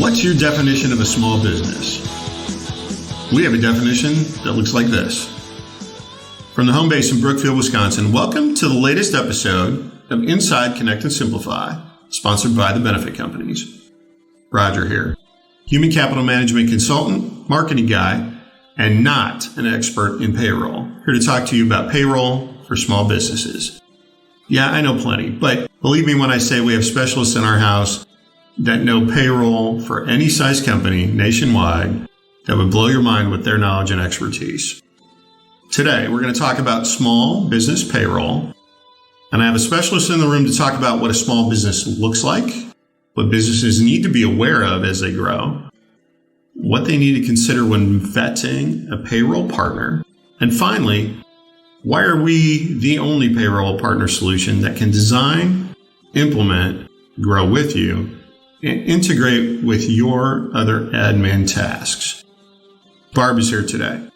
What's your definition of a small business? We have a definition that looks like this. From the home base in Brookfield, Wisconsin, welcome to the latest episode of Inside Connect and Simplify, sponsored by the benefit companies. Roger here, human capital management consultant, marketing guy, and not an expert in payroll. Here to talk to you about payroll for small businesses. Yeah, I know plenty, but believe me when I say we have specialists in our house that know payroll for any size company nationwide that would blow your mind with their knowledge and expertise. Today, we're going to talk about small business payroll, and I have a specialist in the room to talk about what a small business looks like, what businesses need to be aware of as they grow, what they need to consider when vetting a payroll partner, and finally, why are we the only payroll partner solution that can design, implement, grow with you, and integrate with your other admin tasks. Barb is here today.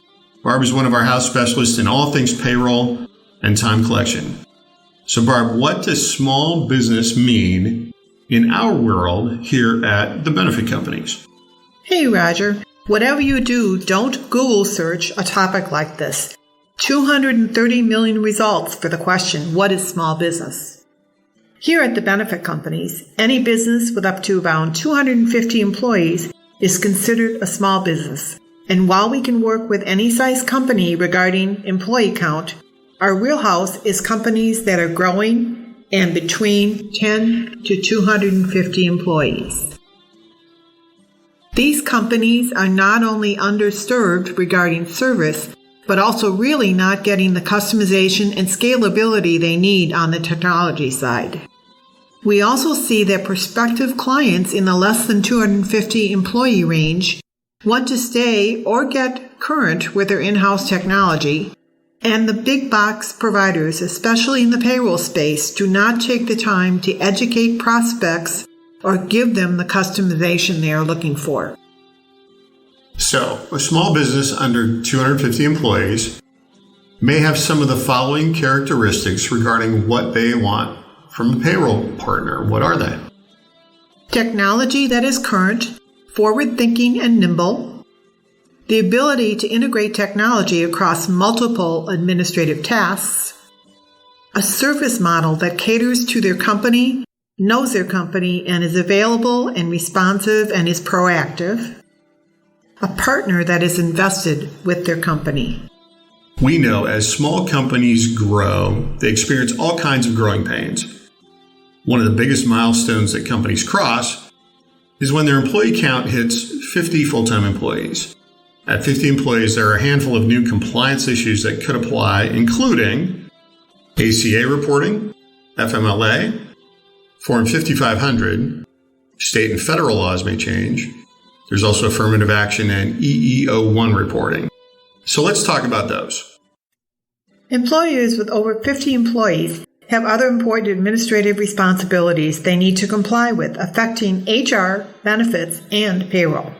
Barb is one of our house specialists in all things payroll and time collection. So Barb, what does small business mean in our world here at the benefit companies? Hey Roger, whatever you do, don't Google search a topic like this. 230 million results for the question, what is small business? Here at the benefit companies, any business with up to around 250 employees is considered a small business. And while we can work with any size company regarding employee count, our wheelhouse is companies that are growing and between 10 to 250 employees. These companies are not only underserved regarding service, but also really not getting the customization and scalability they need on the technology side. We also see that prospective clients in the less than 250 employee range want to stay or get current with their in-house technology, and the big box providers, especially in the payroll space, do not take the time to educate prospects or give them the customization they are looking for. So, a small business under 250 employees may have some of the following characteristics regarding what they want from a payroll partner. What are they? Technology that is current, forward-thinking and nimble, the ability to integrate technology across multiple administrative tasks, a service model that caters to their company, knows their company, and is available and responsive and is proactive, a partner that is invested with their company. We know as small companies grow, they experience all kinds of growing pains. One of the biggest milestones that companies cross is when their employee count hits 50 full-time employees. At 50 employees, there are a handful of new compliance issues that could apply, including ACA reporting, FMLA, Form 5500, state and federal laws may change. There's also affirmative action and EEO-1 reporting. So let's talk about those. Employers with over 50 employees have other important administrative responsibilities they need to comply with, affecting HR, benefits, and payroll.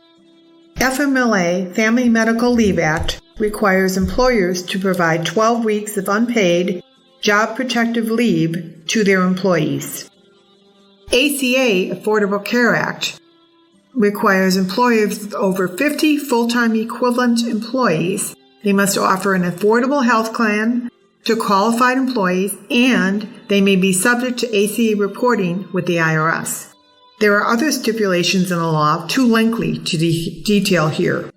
FMLA, Family Medical Leave Act, requires employers to provide 12 weeks of unpaid job protective leave to their employees. ACA, Affordable Care Act, requires employers with over 50 full-time equivalent employees. They must offer an affordable health plan to qualified employees, and they may be subject to ACA reporting with the IRS. There are other stipulations in the law, too lengthy to detail here.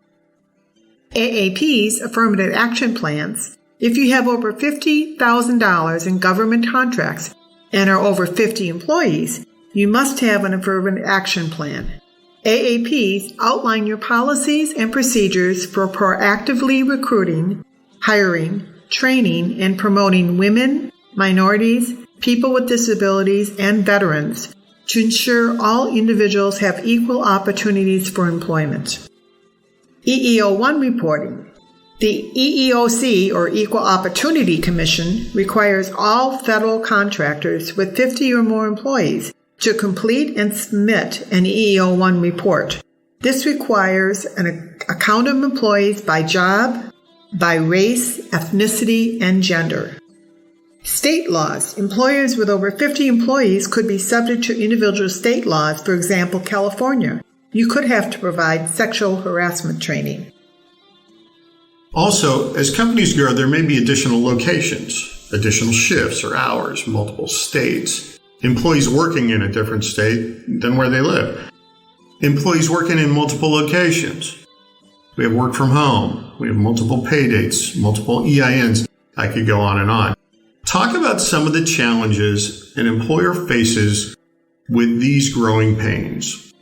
AAPs, affirmative action plans, if you have over $50,000 in government contracts and are over 50 employees, you must have an affirmative action plan. AAPs outline your policies and procedures for proactively recruiting, hiring, training, and promoting women, minorities, people with disabilities, and veterans to ensure all individuals have equal opportunities for employment. EEO-1 reporting. The EEOC, or Equal Opportunity Commission, requires all federal contractors with 50 or more employees to complete and submit an EEO-1 report. This requires an account of employees by job, by race, ethnicity, and gender. State laws. Employers with over 50 employees could be subject to individual state laws, for example, California, You could have to provide sexual harassment training. Also, as companies grow, there may be additional locations, additional shifts or hours, multiple states, employees working in a different state than where they live, employees working in multiple locations. We have work from home. We have multiple pay dates, multiple EINs. I could go on and on. Talk about some of the challenges an employer faces with these growing pains.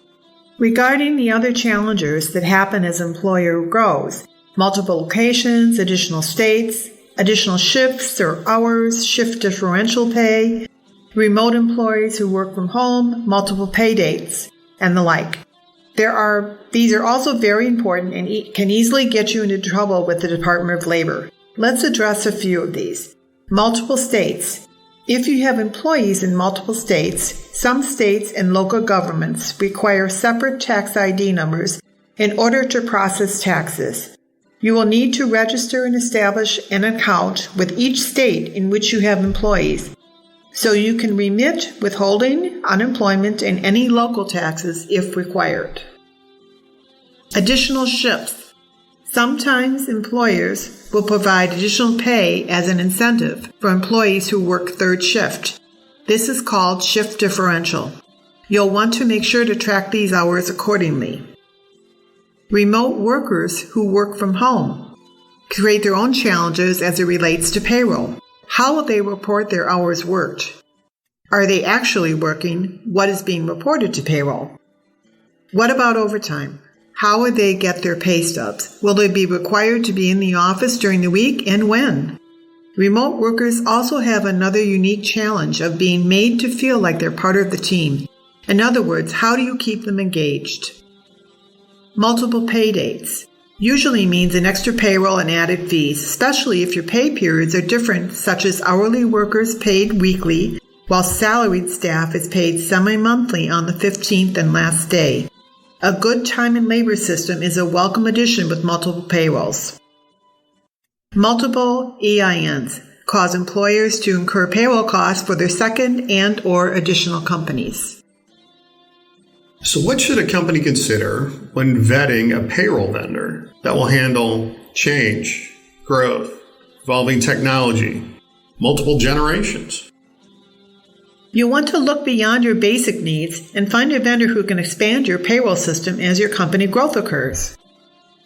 Regarding the other challenges that happen as employer grows, multiple locations, additional states, additional shifts or hours, shift differential pay, remote employees who work from home, multiple pay dates, and the like. These are also very important and can easily get you into trouble with the Department of Labor. Let's address a few of these. Multiple states. If you have employees in multiple states, some states and local governments require separate tax ID numbers in order to process taxes. You will need to register and establish an account with each state in which you have employees, so you can remit withholding, unemployment, and any local taxes if required. Additional shifts. Sometimes employers will provide additional pay as an incentive for employees who work third shift. This is called shift differential. You'll want to make sure to track these hours accordingly. Remote workers who work from home create their own challenges as it relates to payroll. How will they report their hours worked? Are they actually working what is being reported to payroll? What about overtime? How will they get their pay stubs? Will they be required to be in the office during the week, and when? Remote workers also have another unique challenge of being made to feel like they're part of the team. In other words, how do you keep them engaged? Multiple pay dates usually means an extra payroll and added fees, especially if your pay periods are different, such as hourly workers paid weekly, while salaried staff is paid semi-monthly on the 15th and last day. A good time and labor system is a welcome addition with multiple payrolls. Multiple EINs cause employers to incur payroll costs for their second and or additional companies. So what should a company consider when vetting a payroll vendor that will handle change, growth, evolving technology, multiple generations? You'll want to look beyond your basic needs and find a vendor who can expand your payroll system as your company growth occurs.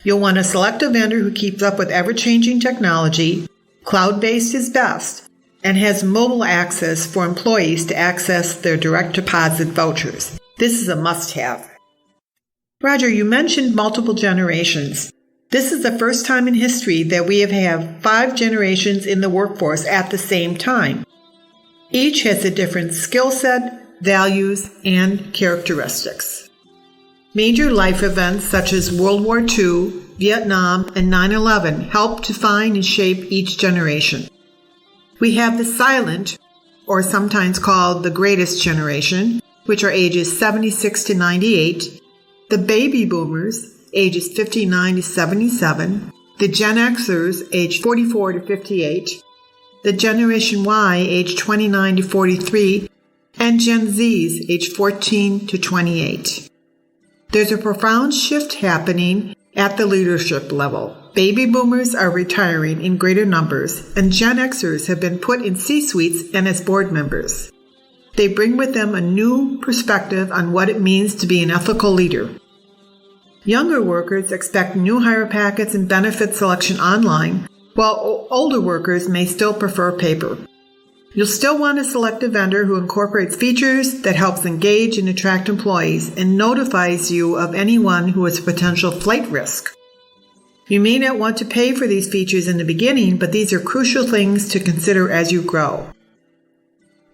You'll want to select a vendor who keeps up with ever-changing technology, cloud-based is best, and has mobile access for employees to access their direct deposit vouchers. This is a must-have. Roger, you mentioned multiple generations. This is the first time in history that we have had 5 generations in the workforce at the same time. Each has a different skill set, values, and characteristics. Major life events such as World War II, Vietnam, and 9/11 help define and shape each generation. We have the silent, or sometimes called the greatest generation, which are ages 76 to 98, the baby boomers, ages 59 to 77, the Gen Xers, age 44 to 58, the Generation Y, age 29 to 43, and Gen Zs, age 14 to 28. There's a profound shift happening at the leadership level. Baby boomers are retiring in greater numbers, and Gen Xers have been put in C-suites and as board members. They bring with them a new perspective on what it means to be an ethical leader. Younger workers expect new hire packets and benefit selection online, while older workers may still prefer paper. You'll still want to select a vendor who incorporates features that helps engage and attract employees and notifies you of anyone who is a potential flight risk. You may not want to pay for these features in the beginning, but these are crucial things to consider as you grow.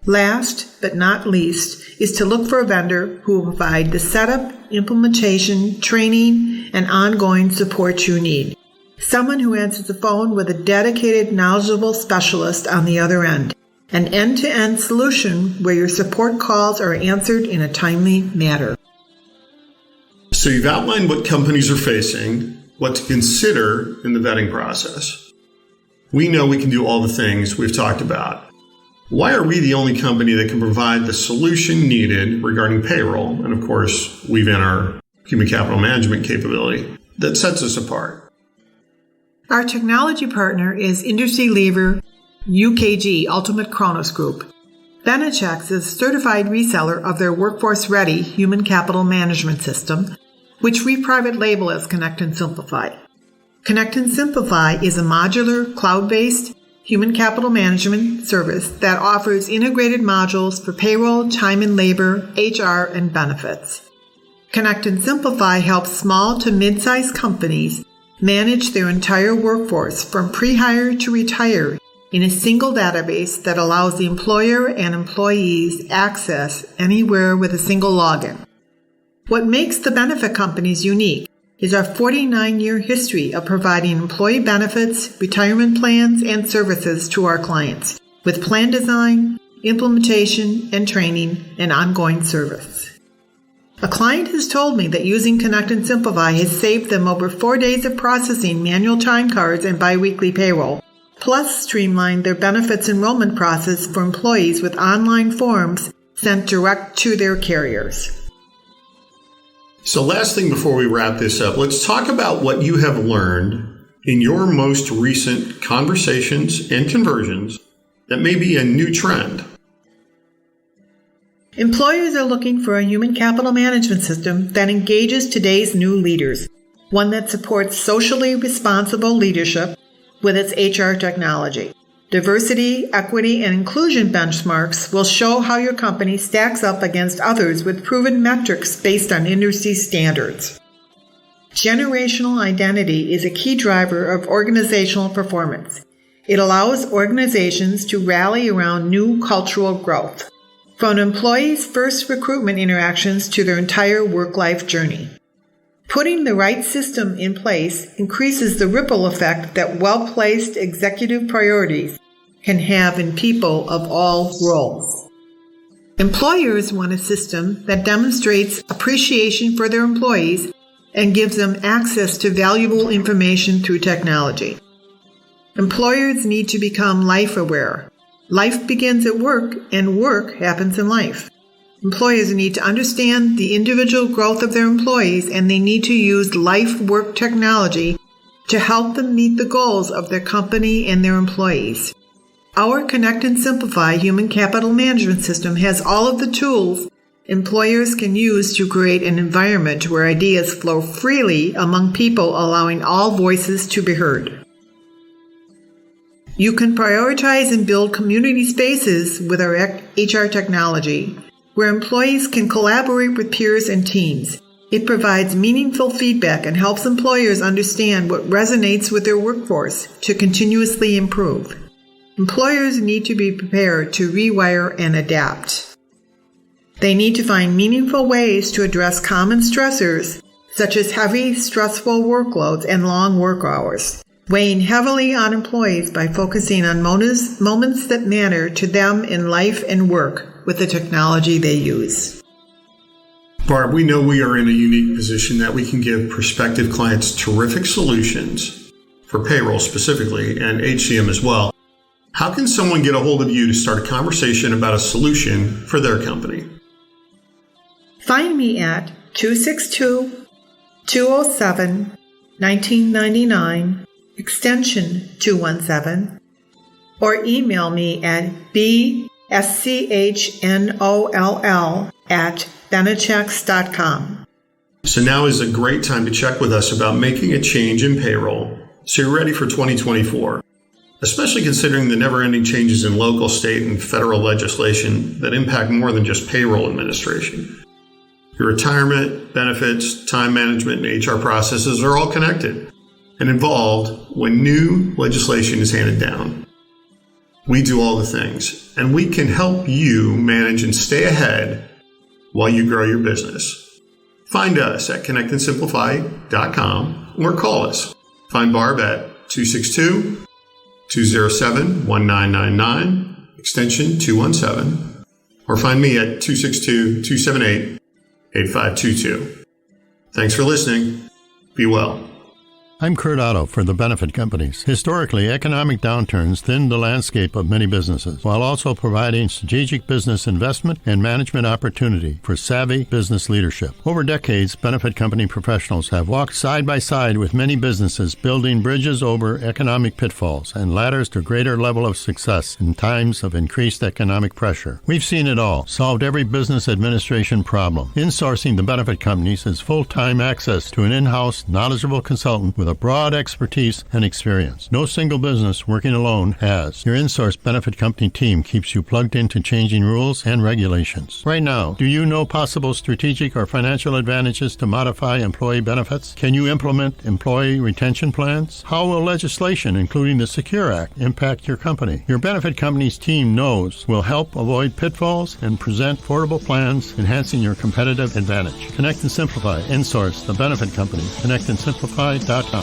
Last but not least is to look for a vendor who will provide the setup, implementation, training, and ongoing support you need. Someone who answers the phone with a dedicated, knowledgeable specialist on the other end. An end-to-end solution where your support calls are answered in a timely manner. So you've outlined what companies are facing, what to consider in the vetting process. We know we can do all the things we've talked about. Why are we the only company that can provide the solution needed regarding payroll and, of course, weave in our human capital management capability that sets us apart. Our technology partner is industry leader UKG Ultimate Kronos Group. Benechex is a certified reseller of their workforce-ready human capital management system, which we private label as Connect and Simplify. Connect and Simplify is a modular, cloud-based human capital management service that offers integrated modules for payroll, time and labor, HR, and benefits. Connect and Simplify helps small to mid-sized companies manage their entire workforce from pre-hire to retire in a single database that allows the employer and employees access anywhere with a single login. What makes the benefit companies unique is our 49-year history of providing employee benefits, retirement plans, and services to our clients, with plan design, implementation, and training, and ongoing service. A client has told me that using Connect and Simplify has saved them over 4 days of processing manual time cards and biweekly payroll, plus streamlined their benefits enrollment process for employees with online forms sent direct to their carriers. So last thing before we wrap this up, let's talk about what you have learned in your most recent conversations and conversions that may be a new trend. Employers are looking for a human capital management system that engages today's new leaders, one that supports socially responsible leadership with its HR technology. Diversity, equity, and inclusion benchmarks will show how your company stacks up against others with proven metrics based on industry standards. Generational identity is a key driver of organizational performance. It allows organizations to rally around new cultural growth, from an employee's first recruitment interactions to their entire work-life journey. Putting the right system in place increases the ripple effect that well-placed executive priorities can have in people of all roles. Employers want a system that demonstrates appreciation for their employees and gives them access to valuable information through technology. Employers need to become life-aware. Life begins at work, and work happens in life. Employers need to understand the individual growth of their employees, and they need to use life-work technology to help them meet the goals of their company and their employees. Our Connect and Simplify human capital management system has all of the tools employers can use to create an environment where ideas flow freely among people, allowing all voices to be heard. You can prioritize and build community spaces with our HR technology, where employees can collaborate with peers and teams. It provides meaningful feedback and helps employers understand what resonates with their workforce to continuously improve. Employers need to be prepared to rewire and adapt. They need to find meaningful ways to address common stressors, such as heavy, stressful workloads and long work hours, weighing heavily on employees by focusing on moments that matter to them in life and work with the technology they use. Barb, we know we are in a unique position that we can give prospective clients terrific solutions for payroll specifically and HCM as well. How can someone get a hold of you to start a conversation about a solution for their company? Find me at 262-207-1999, extension 217, or email me at bschnoll@benechex.com. So now is a great time to check with us about making a change in payroll so you're ready for 2024, especially considering the never-ending changes in local, state, and federal legislation that impact more than just payroll administration. Your retirement, benefits, time management, and HR processes are all connected and involved when new legislation is handed down. We do all the things, and we can help you manage and stay ahead while you grow your business. Find us at connectandsimplify.com or call us. Find Barb at 262-207-1999, extension 217, or find me at 262-278-8522. Thanks for listening. Be well. I'm Kurt Otto for the Benefit Companies. Historically, economic downturns thinned the landscape of many businesses, while also providing strategic business investment and management opportunity for savvy business leadership. Over decades, benefit company professionals have walked side by side with many businesses, building bridges over economic pitfalls and ladders to greater level of success in times of increased economic pressure. We've seen it all, solved every business administration problem. Insourcing the benefit companies is full-time access to an in-house, knowledgeable consultant with a broad expertise and experience. No single business working alone has. Your Insource benefit company team keeps you plugged into changing rules and regulations. Right now, do you know possible strategic or financial advantages to modify employee benefits? Can you implement employee retention plans? How will legislation, including the Secure Act, impact your company? Your benefit company's team knows will help avoid pitfalls and present affordable plans, enhancing your competitive advantage. Connect and Simplify. Insource, the benefit company. ConnectandSimplify.com.